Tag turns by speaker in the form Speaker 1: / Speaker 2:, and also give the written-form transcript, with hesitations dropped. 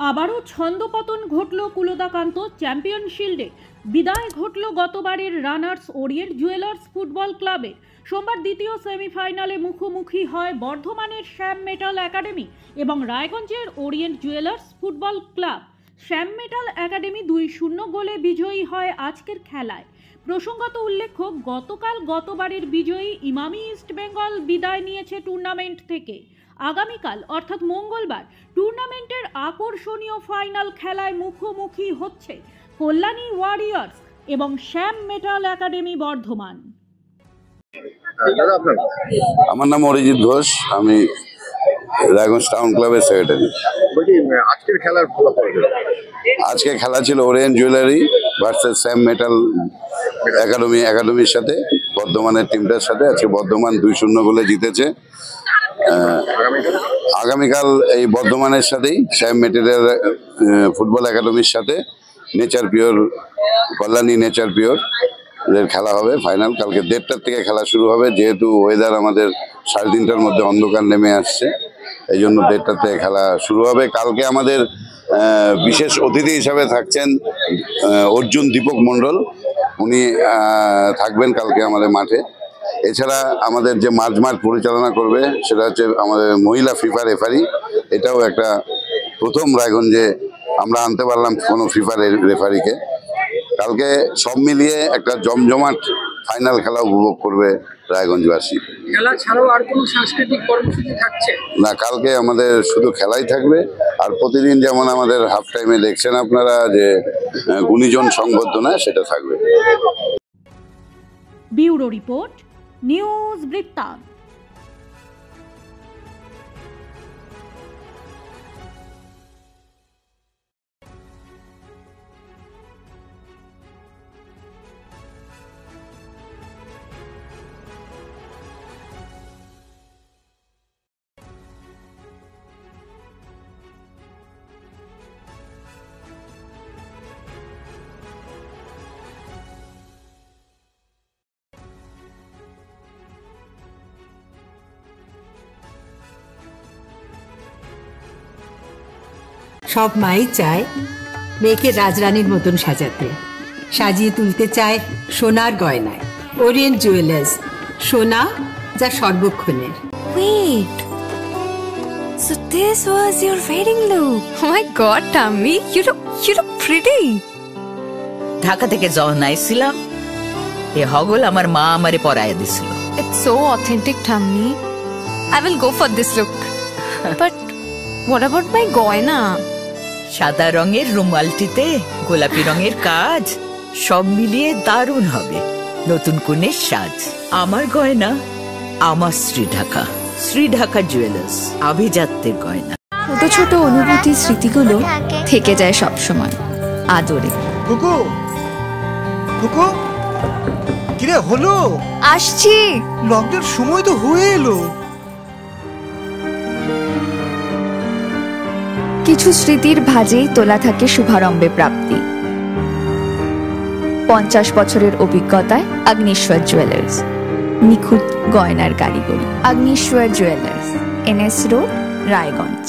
Speaker 1: আবারও ছন্দপতন ঘটল কুলদাকান্ত চ্যাম্পিয়ন শিল্ডে। বিদায় ঘটল গতবারের রানার্স ওরিয়েন্ট জুয়েলার্স ফুটবল ক্লাবের। সোমবার দ্বিতীয় সেমিফাইনালে মুখোমুখি হয় বর্ধমানের শ্যাম মেটাল একাডেমি এবং রায়গঞ্জের ওরিয়েন্ট জুয়েলার্স ফুটবল ক্লাব। শ্যাম মেটাল একাডেমি 2-0 গোলে বিজয়ী হয় আজকের খেলায়। প্রসঙ্গত উল্লেখ্য, গতবারের বিজয়ী ইমামি ইস্ট বেঙ্গল বিদায় নিয়েছে টুর্নামেন্ট থেকে। আগামীকাল অর্থাৎ মঙ্গলবার টুর্নামেন্টের আকর্ষণীয় ফাইনাল খেলায় মুখোমুখি হচ্ছে কল্যাণী ওয়ারিয়র্স এবং শ্যাম মেটাল একাডেমি বর্ধমান।
Speaker 2: আমার নাম অরিজিৎ ঘোষ, আমি রায়গঞ্জ টাউন ক্লাবের সেক্রেটারি।
Speaker 3: আজকের খেলার ফলাফল,
Speaker 2: আজকে খেলা ছিল ওরিয়েন্ট জুয়েলারি ভার্সেস শ্যাম মেটাল একাডেমির সাথে, বর্ধমানের টিমটার সাথে। আজকে বর্ধমান 2-0 গোলে জিতেছে। আগামীকাল এই বর্ধমানের সাথেই শ্যাম মেটালের ফুটবল একাডেমির সাথে nature pure Kalyani nature pure এদের খেলা হবে ফাইনাল। কালকে 1:30টার থেকে খেলা শুরু হবে, যেহেতু ওয়েদার আমাদের 3:30টার মধ্যে অন্ধকার নেমে আসছে, এই জন্য 1:30টার থেকে খেলা শুরু হবে। কালকে আমাদের বিশেষ অতিথি হিসাবে থাকছেন অর্জুন দীপক মণ্ডল, উনি থাকবেন কালকে আমাদের মাঠে। এছাড়া আমাদের যে মাঠ পরিচালনা করবে সেটা হচ্ছে আমাদের মহিলা ফিফা রেফারি। এটাও একটা প্রথম রায়গঞ্জে আমরা আনতে পারলাম কোনো ফিফা রেফারিকে। কালকে সব মিলিয়ে একটা জমজমাট ফাইনাল খেলা উপভোগ করবে রায়গঞ্জবাসী।
Speaker 3: খেলা ছাড়াও আর কোনো সাংস্কৃতিক কর্মসূচি থাকছে
Speaker 2: না, কালকে আমাদের শুধু খেলাই থাকবে। আর প্রতিদিন যেমন আমাদের হাফ টাইমে দেখছেন আপনারা যে গুণীজন সংবর্ধনা, সেটা থাকবে।
Speaker 1: ব্যুরো রিপোর্ট, নিউজ বৃত্তান্ত।
Speaker 4: সব মাই চায় মেয়েকে রাজরানীর মতন সাজাতে, সাজিয়ে তুলতে চায় সোনার গয়নায়। ওরিয়েন্ট জুয়েলার্স, সোনা যা সর্বক্ষণের।
Speaker 5: Wait, so this was your wedding look? Oh my God, Tammy, you look pretty.
Speaker 6: Dhaka থেকে যখন আইছিলাম, এ হগল আমার মা আমারে পরাইয়া দিছিল।
Speaker 5: It's so authentic, Tammy. I will go for this look. But what about my goina?
Speaker 6: সাদা রঙের রুমালটিতে গোলাপি রঙের কাজ, সব মিলিয়ে দারুণ হবে নতুন কনের সাজ। আমার গয়না আমার শ্রীঢাকা জুয়েলার্স, আভিজাত্যের গয়না।
Speaker 5: ছোট ছোট অনুভূতি, স্মৃতিগুলো থেকে যায় সব সময় আদরে।
Speaker 3: কুকু কুকু, কিরে হলো?
Speaker 5: আসছি।
Speaker 3: লকডাউন সময় তো হয়ে এলো।
Speaker 5: কিছু স্মৃতির ভাজেই তোলা থাকে শুভারম্ভে প্রাপ্তি। 50 বছরের অভিজ্ঞতায় আগ্নেশ্বর জুয়েলার্স, নিখুঁত গয়নার কারিগরি। Agneshwar jewellers, NS road, Raiganj.